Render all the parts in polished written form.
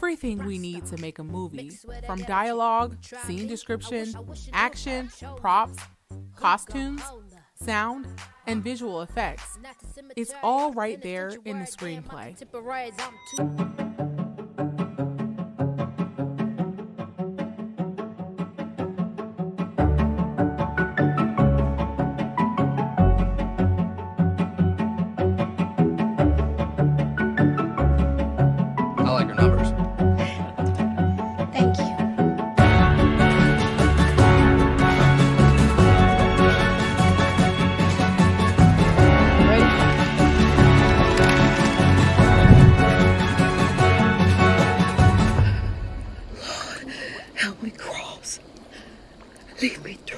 everything we need to make a movie, from dialogue, scene description, action, props, costumes, sound, and visual effects. It's all right there in the screenplay. I like your numbers. Thank you. Help me cross. Lead me through.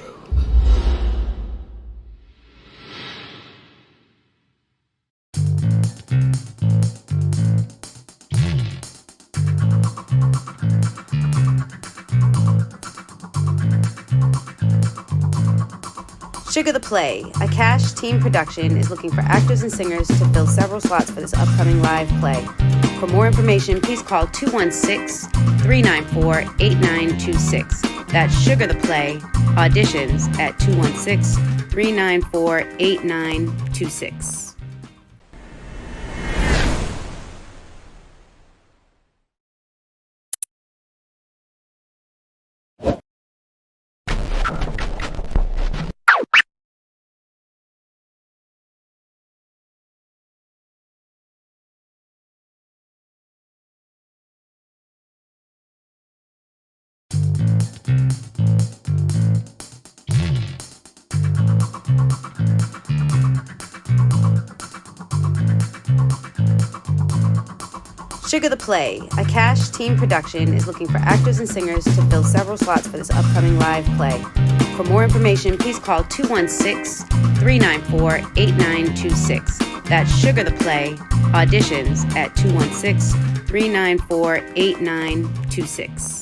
Sugar the Play, a cash team production, is looking for actors and singers to fill several slots for this upcoming live play. For more information, please call 216-394-8926. That's Sugar the Play, auditions at 216-394-8926. Sugar the Play, a cash team production, is looking for actors and singers to fill several slots for this upcoming live play. For more information, please call 216-394-8926. That's Sugar the Play, auditions at 216-394-8926.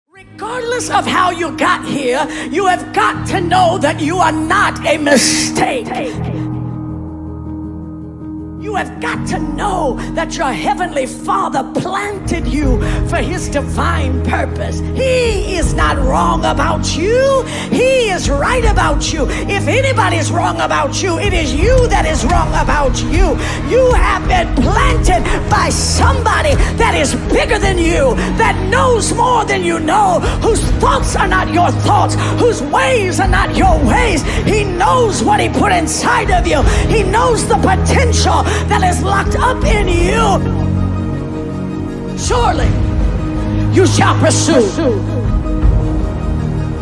Regardless of how you got here, you have got to know that you are not a mistake. You have got to know that your Heavenly Father planted you for His divine purpose. He is not wrong about you. He is right about you. If anybody is wrong about you, it is you that is wrong about you. You have been planted by somebody that is bigger than you, that knows more than you know, whose thoughts are not your thoughts, whose ways are not your ways. He knows what He put inside of you. He knows the potential that is locked up in you. Surely you shall pursue.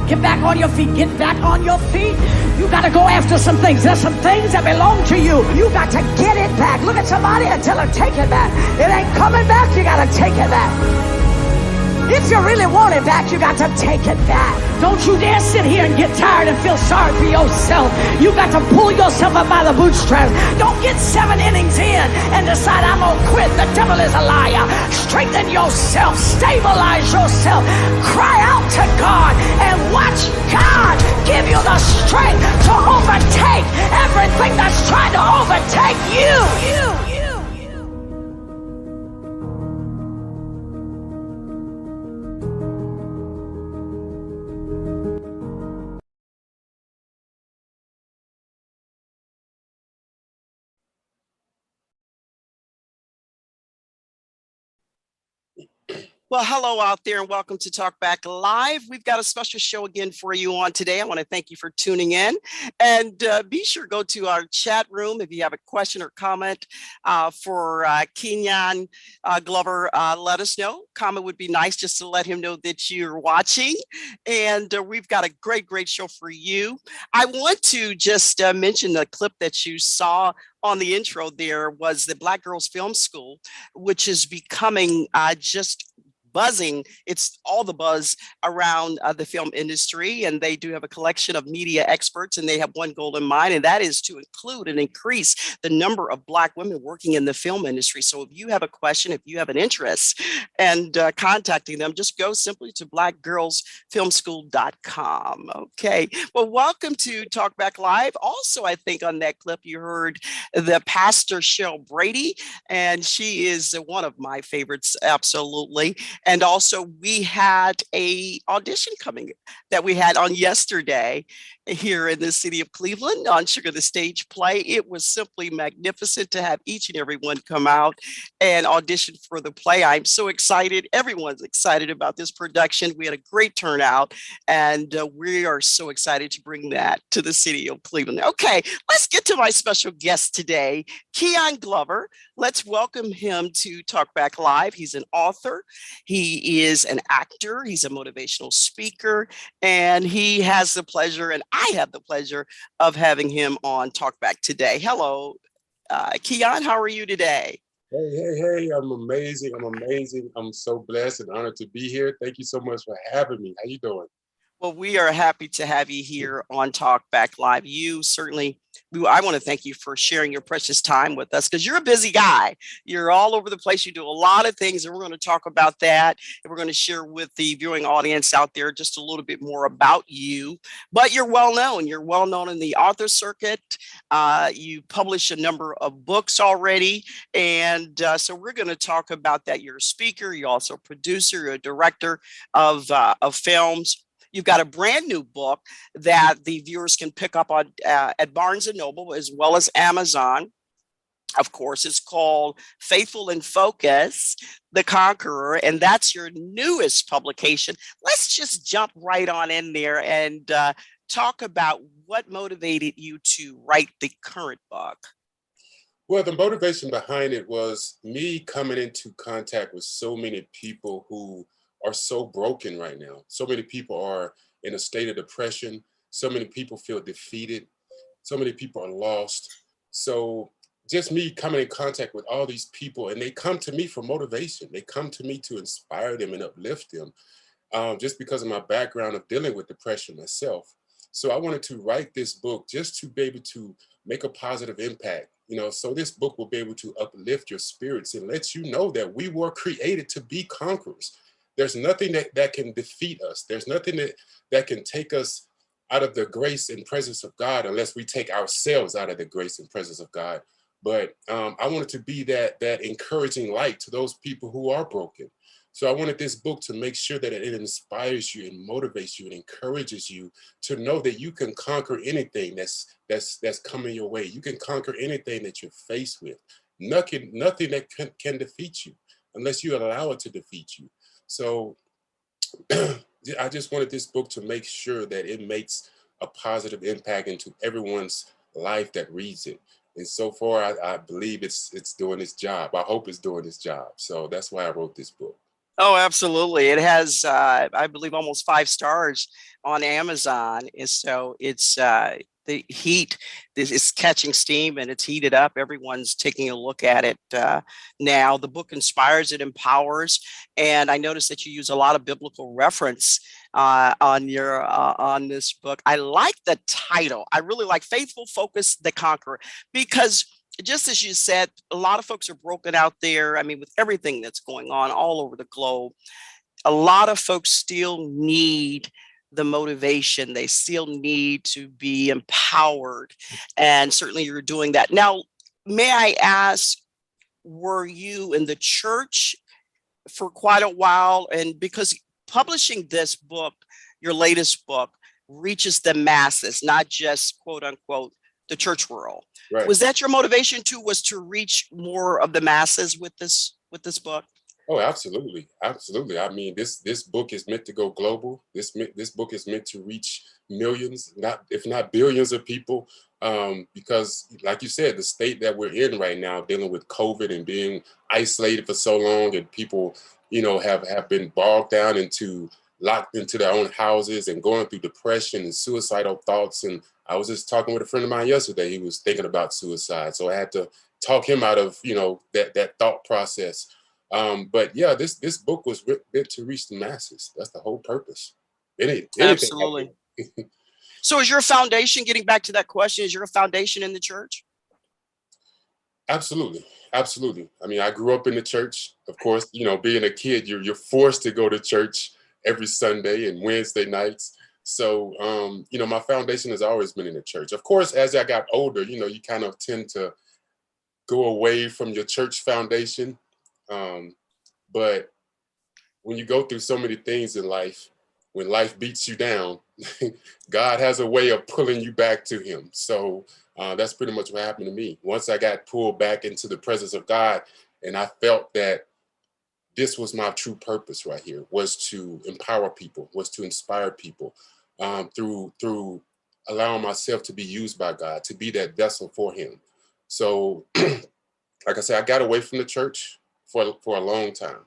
Get back on your feet. Get back on your feet. You got to go after some things. There's some things that belong to you. You got to get it back. Look at somebody and tell her, take it back. It ain't coming back. You got to take it back. If you really want it back, you got to take it back. Don't you dare sit here and get tired and feel sorry for yourself. You got to pull yourself up by the bootstraps. Don't get 7 innings in and decide I'm going to quit. The devil is a liar. Strengthen yourself. Stabilize yourself. Cry out to God and watch God give you the strength to overtake everything that's trying to overtake you. Well, hello out there and welcome to Talk Back Live. We've got a special show again for you on today. I want to thank you for tuning in and be sure to go to our chat room if you have a question or comment for Kenyon Glover. Let us know. Comment would be nice just to let him know that you're watching. And we've got a great show for you. I want to just mention the clip that you saw on the intro there was the Black Girls Film School, which is becoming just buzzing. It's all the buzz around the film industry, and they do have a collection of media experts, and they have one goal in mind, and that is to include and increase the number of Black women working in the film industry. So if you have a question, if you have an interest, and contacting them, just go simply to blackgirlsfilmschool.com. Okay. Well, welcome to Talk Back Live. Also, I think on that clip you heard the pastor Cheryl Brady, and she is one of my favorites, absolutely. And also we had a audition coming that we had on yesterday here in the city of Cleveland on Sugar the Stage Play. It was simply magnificent to have each and every one come out and audition for the play. I'm so excited. Everyone's excited about this production. We had a great turnout, and we are so excited to bring that to the city of Cleveland. Okay, let's get to my special guest today, Kenyon Glover. Let's welcome him to Talk Back Live. He's an author. He is an actor. He's a motivational speaker, and he has the pleasure, and I have the pleasure of having him on Talk Back today. Hello, Kenyon, how are you today? Hey, I'm amazing. I'm so blessed and honored to be here. Thank you so much for having me. How you doing? Well, we are happy to have you here on Talk Back Live. You certainly, I want to thank you for sharing your precious time with us because you're a busy guy. You're all over the place. You do a lot of things, and we're going to talk about that. And we're going to share with the viewing audience out there just a little bit more about you. But you're well known. You're well known in the author circuit. You published a number of books already. And so we're going to talk about that. You're a speaker. You're also a producer. You're a director of films. You've got a brand new book that the viewers can pick up on at Barnes & Noble as well as Amazon. Of course, it's called Faithful in Focus, The Conqueror, and that's your newest publication. Let's just jump right on in there and talk about what motivated you to write the current book. Well, the motivation behind it was me coming into contact with so many people who are so broken right now. So many people are in a state of depression. So many people feel defeated. So many people are lost. So just me coming in contact with all these people, and they come to me for motivation. They come to me to inspire them and uplift them, just because of my background of dealing with depression myself. So I wanted to write this book just to be able to make a positive impact, so this book will be able to uplift your spirits and let you know that we were created to be conquerors. There's nothing that can defeat us. There's nothing that can take us out of the grace and presence of God unless we take ourselves out of the grace and presence of God. But I wanted to be that encouraging light to those people who are broken. So I wanted this book to make sure that it inspires you and motivates you and encourages you to know that you can conquer anything that's coming your way. You can conquer anything that you're faced with. Nothing that can defeat you unless you allow it to defeat you. So I just wanted this book to make sure that it makes a positive impact into everyone's life that reads it. And so far, I believe it's doing its job. I hope it's doing its job. So that's why I wrote this book. Oh, absolutely. It has, I believe, almost 5 stars on Amazon. And so it's the heat, this is catching steam and it's heated up. Everyone's taking a look at it now. The book inspires, it empowers. And I noticed that you use a lot of biblical reference on this book. I like the title. I really like Faithful Focus, The Conqueror, because just as you said, a lot of folks are broken out there. I mean, with everything that's going on all over the globe, a lot of folks still need the motivation. They still need to be empowered. And certainly you're doing that. Now, may I ask, were you in the church for quite a while? And because publishing this book, your latest book, reaches the masses, not just quote unquote, the church world. Right. Was that your motivation too, was to reach more of the masses with this book? Oh, absolutely, absolutely. I mean, this book is meant to go global. This book is meant to reach millions, not if not billions of people. Because, like you said, the state that we're in right now, dealing with COVID and being isolated for so long, and people, have been bogged down into locked into their own houses and going through depression and suicidal thoughts. And I was just talking with a friend of mine yesterday. He was thinking about suicide, so I had to talk him out of that thought process. But yeah, this book was meant to reach the masses. That's the whole purpose. Anything. Absolutely. So is your foundation, getting back to that question, is your foundation in the church? Absolutely, absolutely. I mean, I grew up in the church. Of course, being a kid, you're forced to go to church every Sunday and Wednesday nights. So, my foundation has always been in the church. Of course, as I got older, you kind of tend to go away from your church foundation. But when you go through so many things in life, when life beats you down, God has a way of pulling you back to Him. So that's pretty much what happened to me. Once I got pulled back into the presence of God, and I felt that this was my true purpose right here, was to empower people, was to inspire people through allowing myself to be used by God, to be that vessel for Him. So, like I said, I got away from the church for a long time,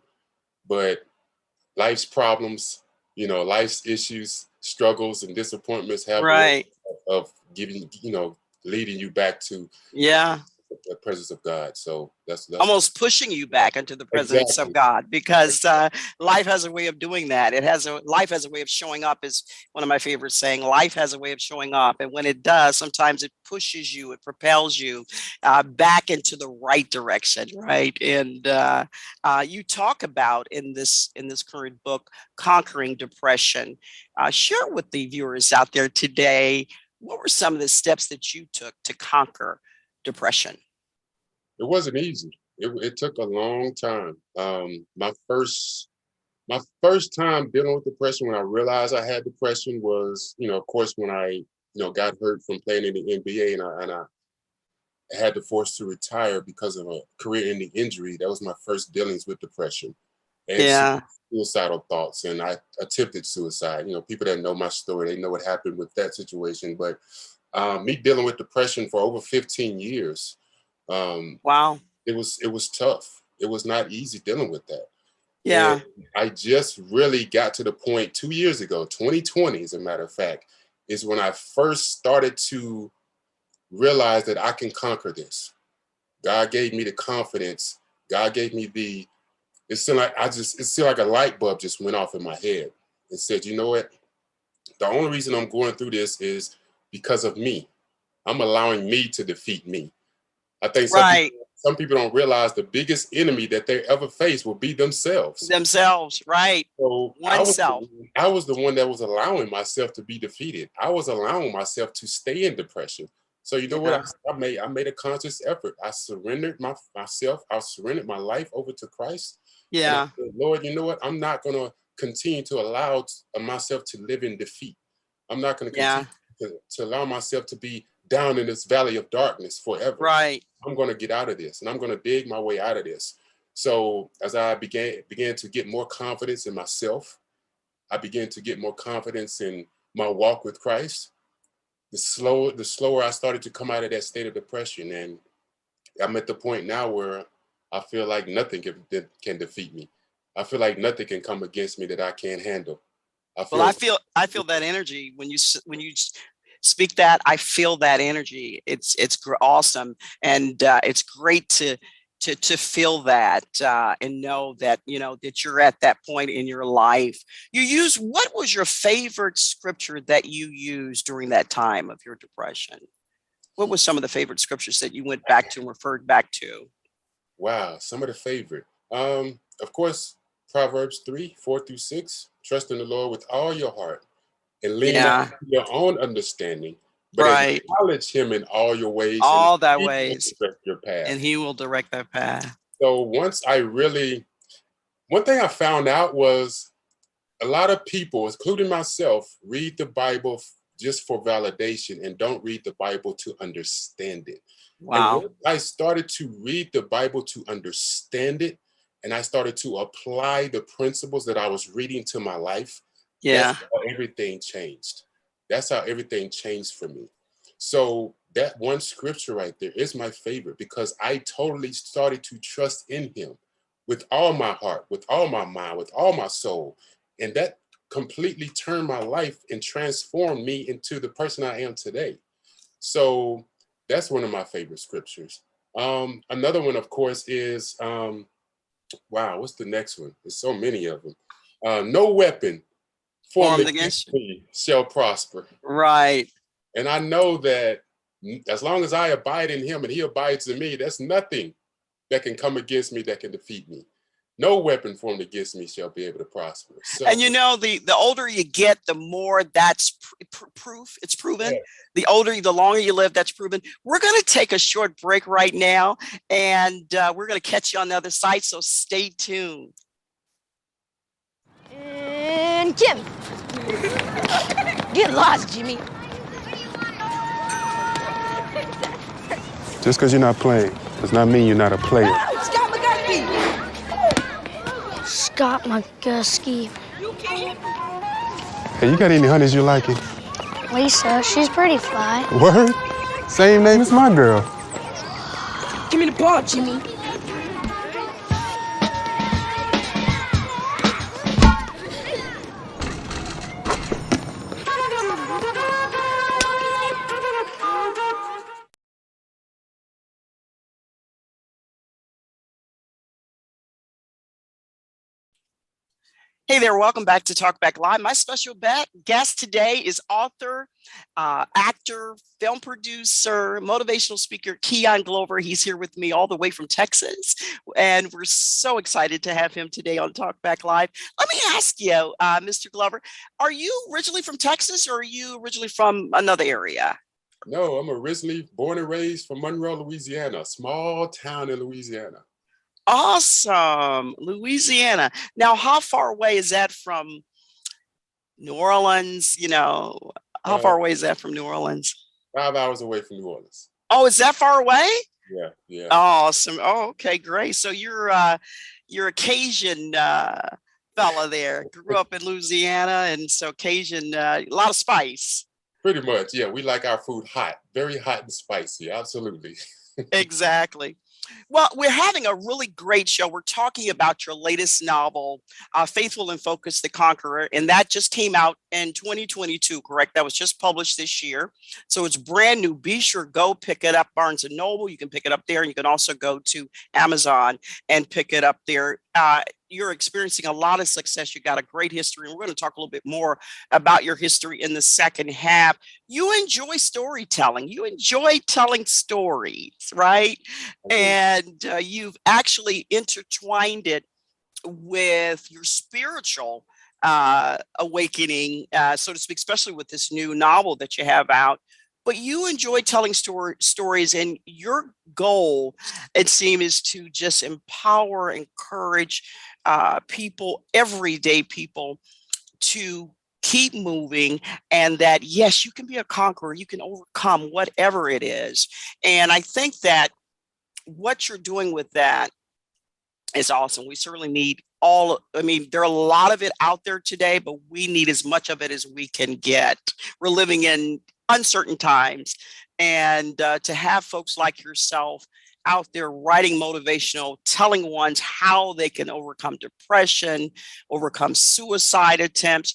but life's problems, life's issues, struggles, and disappointments have a way Right. of giving, leading you back to Yeah. the presence of God. So that's Almost pushing you back into the presence of exactly. God, because life has a way of doing that. Life has a way of showing up, is one of my favorite saying. Life has a way of showing up, and when it does, sometimes it pushes you, it propels you back into the right direction, right? And you talk about in this current book, conquering depression. Share with the viewers out there today, what were some of the steps that you took to conquer depression? It wasn't easy. It took a long time. My first time dealing with depression, when I realized I had depression, was, of course, when I, got hurt from playing in the NBA, and I had to force to retire because of a career-ending injury. That was my first dealings with depression and Yeah. suicidal thoughts, and I attempted suicide. People that know my story, they know what happened with that situation. But me dealing with depression for over 15 years, um, Wow. it was tough. It was not easy dealing with that. And Yeah. I just really got to the point 2 years ago, 2020, as a matter of fact, is when I first started to realize that I can conquer this. God gave me the confidence. God gave me it seemed like a light bulb just went off in my head and said, you know what? The only reason I'm going through this is because of me. I'm allowing me to defeat me. I think some people Right. some people don't realize the biggest enemy that they ever face will be themselves. Themselves. Right. So Oneself. I was the one that was allowing myself to be defeated. I was allowing myself to stay in depression. So you know what Yeah. I made a conscious effort. I surrendered myself. I surrendered my life over to Christ. And I Yeah. said, Lord, you know what? I'm not going to continue to allow myself to live in defeat. I'm not going to Yeah. continue to allow myself to be down in this valley of darkness forever. Right. I'm going to get out of this, and I'm going to dig my way out of this. So as I began to get more confidence in myself, I began to get more confidence in my walk with Christ. The slower I started to come out of that state of depression, and I'm at the point now where I feel like nothing can defeat me. I feel like nothing can come against me that I can't handle. I Well, feel I feel that energy when you speak that. I feel that energy. It's awesome, and it's great to feel that and know that that you're at that point in your life. What was your favorite scripture that you used during that time of your depression? What was some of the favorite scriptures that you went back to and referred back to? Wow, some of the favorite. Of course, Proverbs 3:4-6. Trust in the Lord with all your heart and lean not Yeah. to your own understanding, but Right. acknowledge him in all your ways, and All thy he will ways, direct your and path. he will direct that path. So one thing I found out was a lot of people, including myself, read the Bible just for validation and don't read the Bible to understand it. And Wow. once I started to read the Bible to understand it, and I started to apply the principles that I was reading to my life, Yeah. that's how everything changed. That's how everything changed for me. So that one scripture right there is my favorite because I totally started to trust in him with all my heart, with all my mind, with all my soul. And that completely turned my life and transformed me into the person I am today. So that's one of my favorite scriptures. Another one, of course, is wow, what's the next one? There's so many of them. No weapon formed Formed against against you. me shall prosper. Right. And I know that as long as I abide in him and he abides in me, there's nothing that can come against me that can defeat me. No weapon formed against me shall be able to prosper. So, And you know, the older you get, the more that's proof. It's proven. yeah. The longer you live, that's proven. We're going to take a short break right now, and we're going to catch you on the other side. So stay tuned. And Jim. Get lost, Jimmy. Just because you're not playing does not mean you're not a player. Scott McGusky. Scott McGusky. Hey, you got any honeys you liking? Lisa, she's pretty fly. Word? Same name as my girl. Give me the ball, Jimmy. Hey there, welcome back to Talk Back Live. My special guest today is author, actor, film producer, motivational speaker, Kenyon Glover. He's here with me all the way from Texas, and we're so excited to have him today on Talk Back Live. Let me ask you, Mr. Glover, are you originally from Texas or are you originally from another area? No, I'm originally born and raised from Monroe, Louisiana, a small town in Louisiana. Awesome, Louisiana. Now, how far away is that from New Orleans? You know, how far away is that from New Orleans? 5 hours away from New Orleans. Oh, is that far away? Yeah, yeah. Awesome. Oh, okay, great. So you're a Cajun fella there. Grew up in Louisiana, and so Cajun, a lot of spice. Pretty much, yeah. We like our food hot, very hot and spicy. Absolutely. Exactly. Well, we're having a really great show. We're talking about your latest novel, Faithful and Focused, The Conqueror, and that just came out in 2022, correct? That was just published this year. So it's brand new. Be sure go pick it up, Barnes & Noble. You can pick it up there, and you can also go to Amazon and pick it up there. You're experiencing a lot of success. You got a great history, and we're going to talk a little bit more about your history in the second half. You enjoy storytelling. You enjoy telling stories, right? And you've actually intertwined it with your spiritual awakening, so to speak, especially with this new novel that you have out. But you enjoy telling stories, and your goal, it seems, is to just empower, encourage people, everyday people, to keep moving, and that, yes, you can be a conqueror, you can overcome whatever it is. And I think that what you're doing with that is awesome. We certainly need there are a lot of it out there today, but we need as much of it as we can get. We're living in uncertain times, and to have folks like yourself out there writing motivational, telling ones how they can overcome depression, overcome suicide attempts,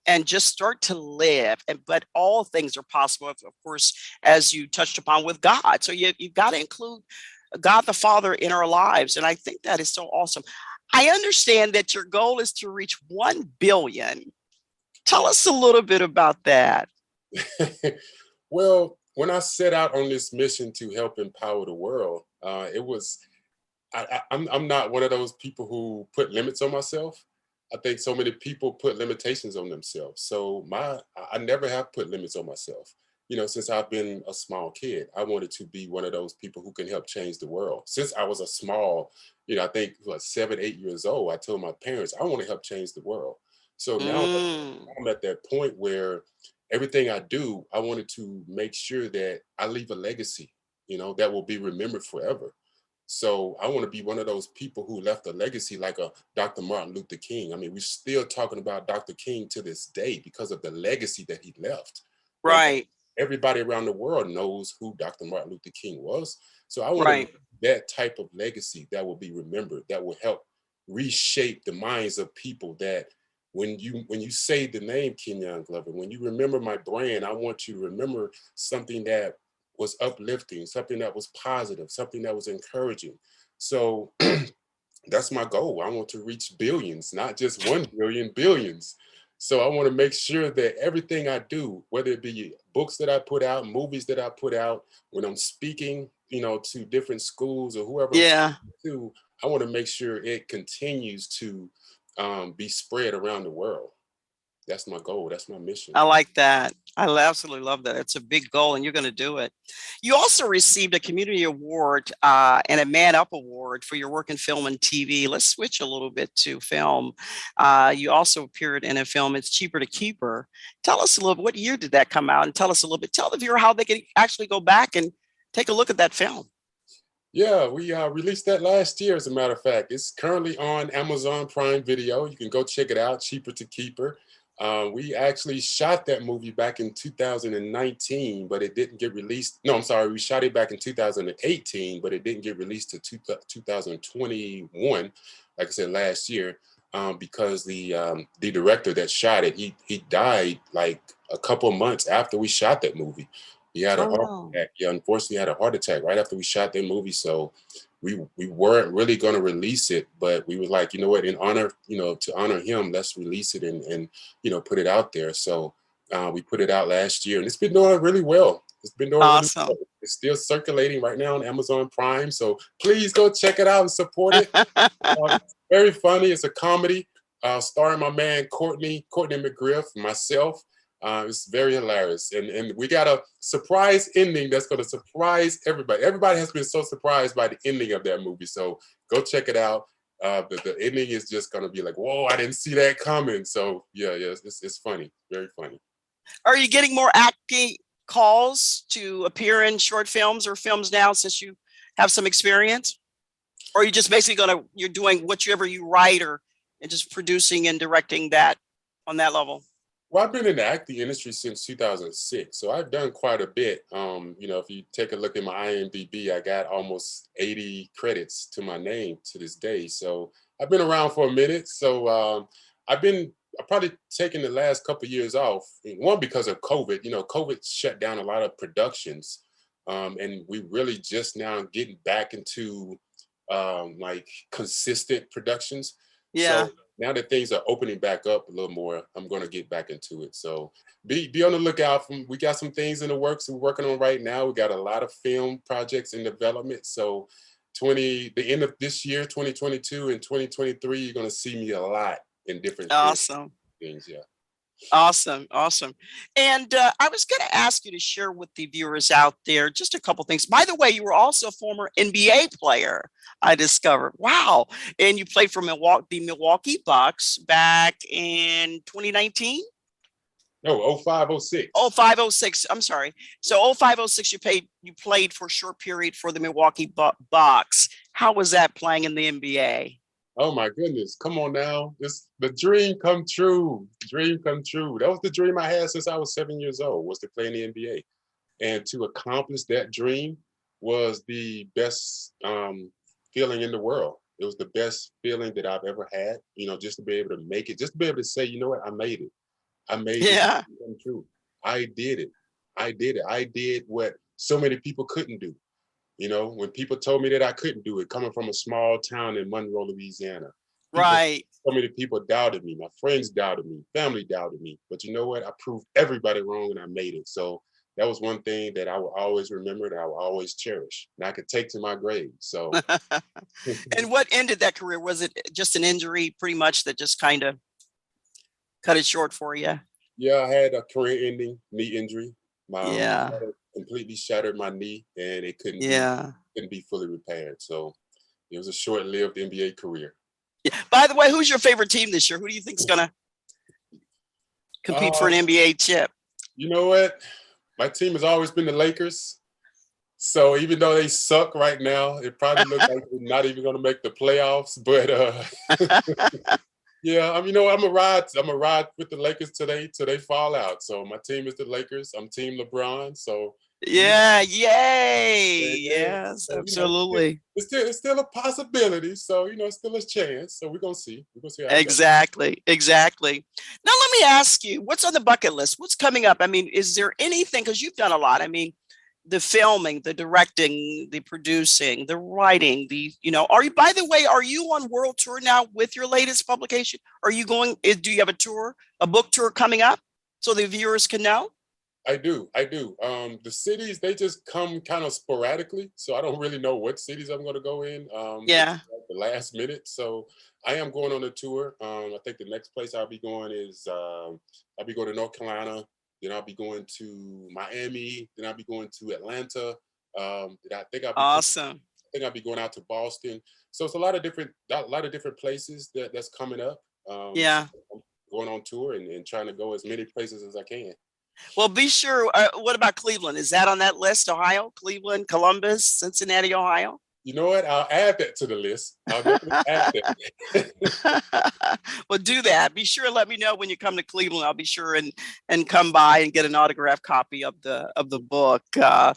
and just start to live. But all things are possible, of course, as you touched upon, with God. So you've got to include God the Father in our lives. And I think that is so awesome. I understand that your goal is to reach 1 billion. Tell us a little bit about that. Well, when I set out on this mission to help empower the world, I'm not one of those people who put limits on myself. I think so many people put limitations on themselves. So I never have put limits on myself. You know, since I've been a small kid, I wanted to be one of those people who can help change the world. Since I was a small, I think 7, 8 years old, I told my parents, I want to help change the world. So now I'm at that point where everything I do, I wanted to make sure that I leave a legacy, that will be remembered forever. So I want to be one of those people who left a legacy like a Dr. Martin Luther King. I mean, we're still talking about Dr. King to this day because of the legacy that he left. Right. Everybody around the world knows who Dr. Martin Luther King was. So I want Right. that type of legacy that will be remembered, that will help reshape the minds of people, that when you say the name Kenyon Glover, when you remember my brand, I want you to remember something that was uplifting, something that was positive, something that was encouraging. So that's my goal. I want to reach billions, not just 1 billion, billions. So I want to make sure that everything I do, whether it be books that I put out, movies that I put out, when I'm speaking, to different schools or whoever I'm Yeah. speaking to, I want to make sure it continues to be spread around the world. That's my goal. That's my mission. I like that. I absolutely love that. It's a big goal, and you're going to do it. You also received a community award and a Man Up Award for your work in film and TV. Let's switch a little bit to film. You also appeared in a film, It's Cheaper to Keep Her. Tell us a little bit, what year did that come out? And tell us a little bit, tell the viewer how they can actually go back and take a look at that film. Yeah, we released that last year, as a matter of fact. It's currently on Amazon Prime Video. You can go check it out, Cheaper to Keep Her. We actually shot that movie back in 2019, but it didn't get released. No, I'm sorry. We shot it back in 2018, but it didn't get released to 2021, like I said, last year, because the director that shot it, he died like a couple months after we shot that movie. He had a heart attack. Yeah, unfortunately, had a heart attack right after we shot that movie. So we weren't really going to release it, but we were like, you know what, in honor, to honor him, let's release it and put it out there. So we put it out last year, and it's been doing really well. It's been doing really well. It's still circulating right now on Amazon Prime. So please go check it out and support it. It's very funny. It's a comedy starring my man Courtney McGriff, myself. It's very hilarious. And we got a surprise ending that's going to surprise everybody. Everybody has been so surprised by the ending of that movie. So go check it out. The ending is just going to be like, whoa, I didn't see that coming. So yeah, it's funny. Very funny. Are you getting more acting calls to appear in short films or films now since you have some experience? Or are you just basically you're doing whatever you write and just producing and directing that on that level? Well, I've been in the acting industry since 2006, so I've done quite a bit. If you take a look at my IMDb, I got almost 80 credits to my name to this day. So I've been around for a minute. So I've probably taken the last couple of years off. One, because of COVID. COVID shut down a lot of productions, and we really just now getting back into like consistent productions. Yeah. So now that things are opening back up a little more, I'm going to get back into it. So be on the lookout. We got some things in the works we're working on right now. We got a lot of film projects in development. So the end of this year, 2022 and 2023, you're going to see me a lot in different things. Yeah. Awesome. And I was going to ask you to share with the viewers out there just a couple things. By the way, you were also a former NBA player, I discovered. Wow. And you played for the Milwaukee Bucks back in 2019? No, 05-06. 05-06. I'm sorry. So 05-06, you played for a short period for the Milwaukee Bucks. How was that playing in the NBA? Oh my goodness. Come on now. It's the dream come true. Dream come true. That was the dream I had since I was 7 years old, was to play in the NBA. And to accomplish that dream was the best feeling in the world. It was the best feeling that I've ever had, just to be able to make it, just to be able to say, you know what, I made it. I made it come true. I did it. I did what so many people couldn't do. When people told me that I couldn't do it, coming from a small town in Monroe, Louisiana. Right. So many people doubted me. My friends doubted me. Family doubted me. But you know what? I proved everybody wrong and I made it. So that was one thing that I will always remember, that I will always cherish, and I could take to my grave. So. And what ended that career? Was it just an injury pretty much that just kind of cut it short for you? Yeah, I had a career-ending knee injury. Completely shattered my knee, and it couldn't be fully repaired. So it was a short-lived NBA career. Yeah. By the way, who's your favorite team this year? Who do you think is going to compete for an NBA chip? You know what? My team has always been the Lakers. So even though they suck right now, it probably looks like they're not even going to make the playoffs. But yeah, I mean, I'm a ride with the Lakers today till they fall out. So my team is the Lakers. I'm Team LeBron. So Yeah, yay. yeah, Yes, so, absolutely. it's still a possibility. So it's still a chance. So we're gonna see. We're gonna see how it goes. Exactly. Exactly. Now, let me ask you, what's on the bucket list? What's coming up? I mean, is there anything, because you've done a lot. I mean, the filming, the directing, the producing, the writing, are you, by the way, are you on world tour now with your latest publication? Are you going, do you have a book tour coming up so the viewers can know? I do. The cities, they just come kind of sporadically, so I don't really know what cities I'm going to go in. Yeah. At the last minute. So I am going on a tour. I think the next place I'll be going is I'll be going to North Carolina. Then I'll be going to Miami. Then I'll be going to Atlanta. Then Awesome. I think I'll be going out to Boston. So it's a lot of different places that's coming up. Yeah. So I'm going on tour and trying to go as many places as I can. Well, be sure. What about Cleveland? Is that on that list? Ohio, Cleveland, Columbus, Cincinnati, Ohio? You know what? I'll add that to the list. I'll definitely add that. Well, do that. Be sure and let me know when you come to Cleveland. I'll be sure and come by and get an autographed copy of the book. But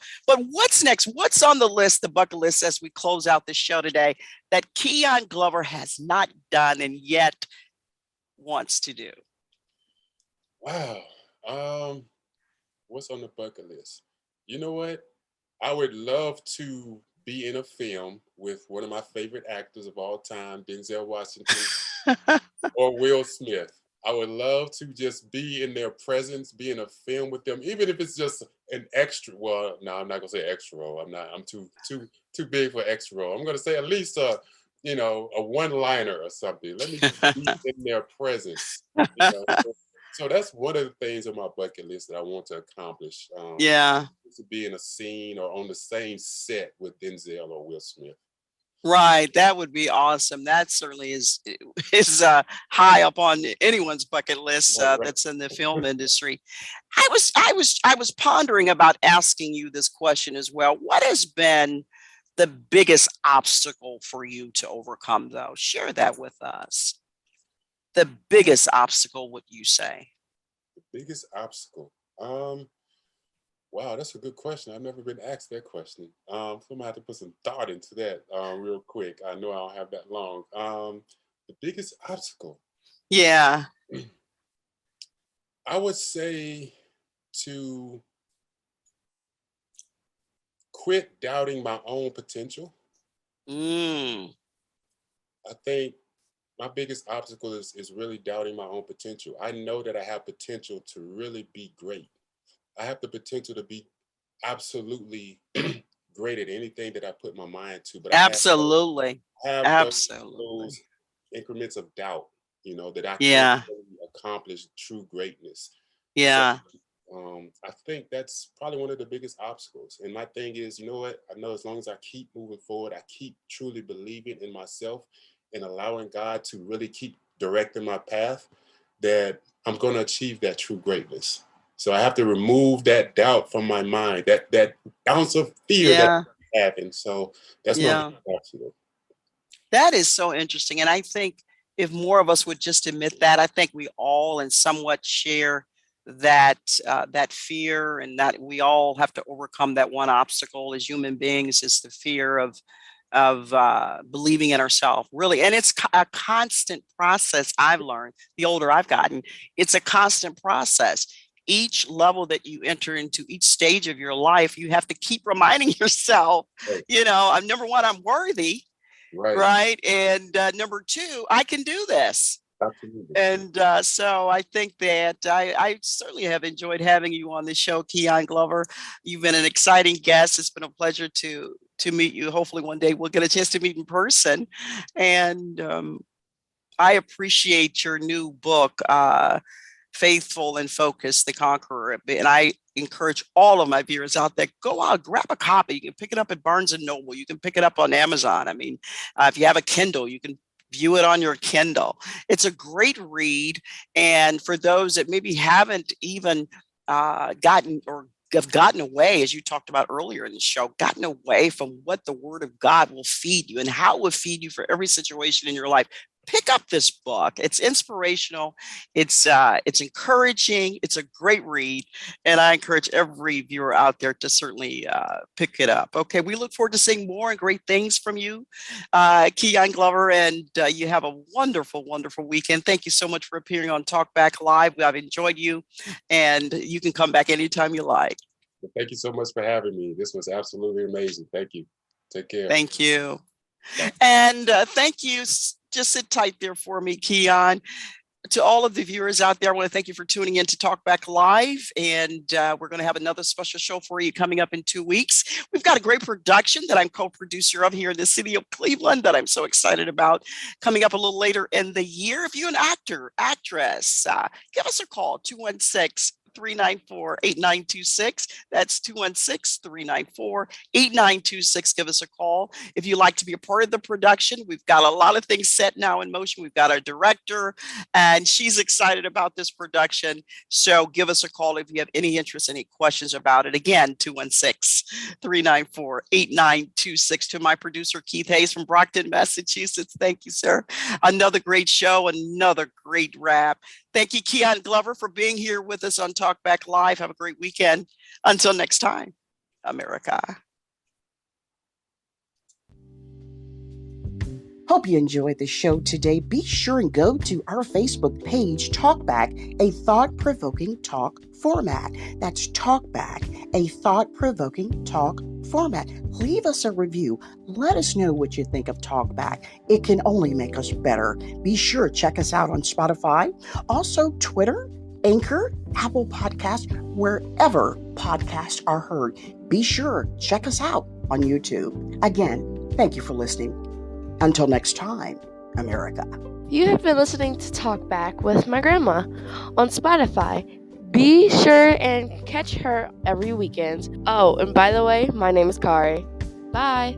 what's next? What's on the list, the bucket list, as we close out the show today that Kenyon Glover has not done and yet wants to do? Wow. What's on the bucket list? You know what? I would love to be in a film with one of my favorite actors of all time, Denzel Washington or Will Smith. I would love to just be in their presence, be in a film with them, even if it's just an extra. Well, no, I'm not gonna say extra role. I'm too big for extra role. I'm gonna say at least a one-liner or something. Let me just be in their presence. So that's one of the things on my bucket list that I want to accomplish. Yeah. To be in a scene or on the same set with Denzel or Will Smith. Right. That would be awesome. That certainly is high up on anyone's bucket list Right. That's in the film industry. I was pondering about asking you this question as well. What has been the biggest obstacle for you to overcome, though? Share that with us. The biggest obstacle, would you say? The biggest obstacle. Wow, that's a good question. I've never been asked that question. So I'm gonna have to put some thought into that real quick. I know I don't have that long. The biggest obstacle. Yeah. I would say to quit doubting my own potential. I think my biggest obstacle is really doubting my own potential. I know that I have potential to really be great. I have the potential to be absolutely great at anything that I put my mind to. But Absolutely. I have those increments of doubt, that I can't really accomplish true greatness. Yeah. So, I think that's probably one of the biggest obstacles. And my thing is, you know what? I know as long as I keep moving forward, I keep truly believing in myself and allowing God to really keep directing my path, that I'm going to achieve that true greatness. So I have to remove that doubt from my mind, that ounce of fear that I'm having. So that's my obstacle. That is so interesting. And I think if more of us would just admit that, I think we all and somewhat share that fear, and that we all have to overcome that one obstacle as human beings, is the fear of believing in ourselves, really. And it's a constant process. I've learned, the older I've gotten, it's a constant process. Each level that you enter into, each stage of your life, you have to keep reminding yourself, number one, I'm worthy. Right. And number two, I can do this. Absolutely. And so I think that I certainly have enjoyed having you on the show, Kenyon Glover. You've been an exciting guest. It's been a pleasure to meet you. Hopefully one day we'll get a chance to meet in person. And I appreciate your new book, Faithful and Focused, The Conqueror. And I encourage all of my viewers out there, go out, grab a copy. You can pick it up at Barnes and Noble. You can pick it up on Amazon. I mean, if you have a Kindle, you can view it on your Kindle. It's a great read. And for those that maybe haven't even gotten have gotten away, as you talked about earlier in the show, gotten away from what the Word of God will feed you and how it will feed you for every situation in your life, pick up this book. It's inspirational. It's encouraging. It's a great read, and I encourage every viewer out there to certainly pick it up. Okay, we look forward to seeing more and great things from you, Kenyon Glover, and you have a wonderful, wonderful weekend. Thank you so much for appearing on Talkback Live. I've enjoyed you, and you can come back anytime you like. Thank you so much for having me. This was absolutely amazing. Thank you. Take care. Thank you. And thank you. Just sit tight there for me, Kenyon. To all of the viewers out there, I want to thank you for tuning in to Talkback Live. And we're going to have another special show for you coming up in 2 weeks. We've got a great production that I'm co-producer of here in the city of Cleveland that I'm so excited about coming up a little later in the year. If you're an actor, actress, give us a call, 216-394-8926. That's 216-394-8926. Give us a call. If you'd like to be a part of the production, we've got a lot of things set now in motion. We've got our director, and she's excited about this production. So give us a call if you have any interest, any questions about it. Again, 216-394-8926. To my producer, Keith Hayes from Brockton, Massachusetts. Thank you, sir. Another great show, another great wrap. Thank you, Kenyon Glover, for being here with us on Talkback Live. Have a great weekend. Until next time, America. Hope you enjoyed the show today. Be sure and go to our Facebook page, Talkback, a thought-provoking talk format. That's Talkback, a thought-provoking talk format. Leave us a review. Let us know what you think of Talkback. It can only make us better. Be sure to check us out on Spotify, also Twitter, Anchor, Apple Podcasts, wherever podcasts are heard. Be sure, check us out on YouTube. Again, thank you for listening. Until next time, America. You have been listening to Talkback with my grandma on Spotify. Be sure and catch her every weekend. Oh, and by the way, my name is Kari. Bye.